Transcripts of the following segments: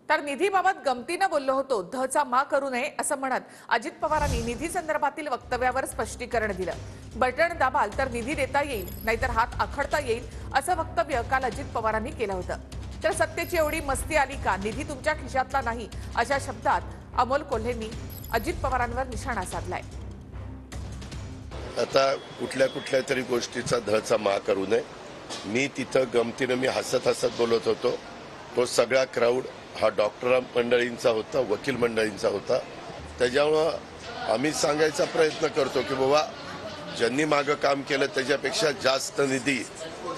तर निधीबाबत गमतीनं बोललो होतो, धचा मा करू नये असं म्हणत अजित पवारांनी निधी संदर्भातील वक्तव्यावर स्पष्टीकरण दिलं. बटण दाबाल तर निधी देता येईल, नाहीतर हात आखडता येईल असं वक्तव्य काल अजित पवारांनी केलं होतं. तर सत्तेची एवढी मस्ती आली का, निधी तुमच्या खिशातला नाही अशा शब्दात अमोल कोल्हेंनी अजित पवारांवर निशाणा साधलाय. आता कुठल्या कुठल्या तरी गोष्टीचा धचा मा करू नये. मी तिथं गमतीनं मी हसत हसत बोलत होतो. तो सगळा क्राऊड हा डॉक्टर मंडळींचा होता, वकील मंडळींचा होता. त्याच्यामुळं आम्ही सांगायचा प्रयत्न करतो की बाबा ज्यांनी मागं काम केलं त्याच्यापेक्षा जास्त निधी,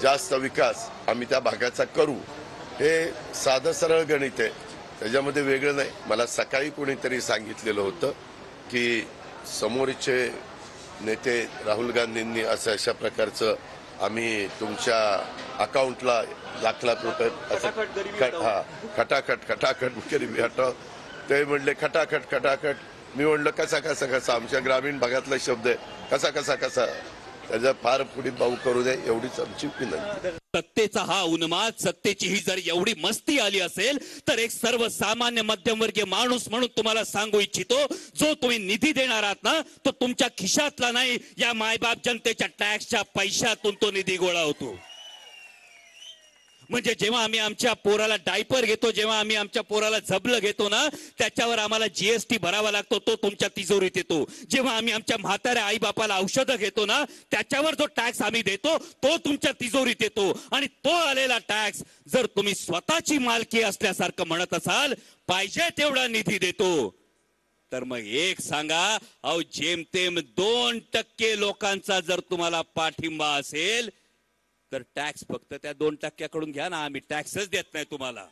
जास्त विकास आम्ही त्या भागाचा करू. हे साधं सरळ गणित आहे, त्याच्यामध्ये वेगळं नाही. मला सकाळी कोणीतरी सांगितलेलं होतं की समोरचे नेते राहुल गांधींनी असं अशा प्रकारचं आम्ही तुमच्या अकाउंटला लाख लाख रुपये असं खटाखट गरिबी हटाव. ते म्हणले खटाखट खटाखट. मी म्हणलं कसा कसा कसा, आमच्या ग्रामीण भागातला शब्द आहे, कसा कसा कसा. त्याचा फार पुढे भाऊ करू दे एवढीच आमची विनंती. सत्तेचा हा उन्माद, सत्तेची ही जर एवढी मस्ती आली असेल तर एक सर्वसामान्य मध्यमवर्गीय माणूस म्हणून तुम्हाला सांगू इच्छितो, जो तुम्ही निधी देणार आहात ना, तो तुमच्या खिशातला नाही, या मायबाप जनतेच्या टॅक्सच्या पैशातून तो निधी गोळा होतो. म्हणजे जेव्हा आम्ही आमच्या पोराला डायपर घेतो, जेव्हा आम्ही आमच्या पोराला झबलं घेतो ना, त्याच्यावर आम्हाला जीएसटी भरावा लागतो, तो तुमच्या तिजोरीत येतो. जेव्हा आम्ही आमच्या म्हाताऱ्या आई बापाला औषधं घेतो ना, त्याच्यावर जो टॅक्स आम्ही देतो तो तुमच्या तिजोरीत येतो. आणि तो आलेला टॅक्स जर तुम्ही स्वतःची मालकी असल्यासारखं म्हणत असाल, पाहिजे तेवढा निधी देतो, तर मग एक सांगा, अहो जेमतेम 2% लोकांचा जर तुम्हाला पाठिंबा असेल तर टॅक्स फक्त त्या 2% कडून घ्या ना. आम्ही टॅक्सच देत नाही तुम्हाला.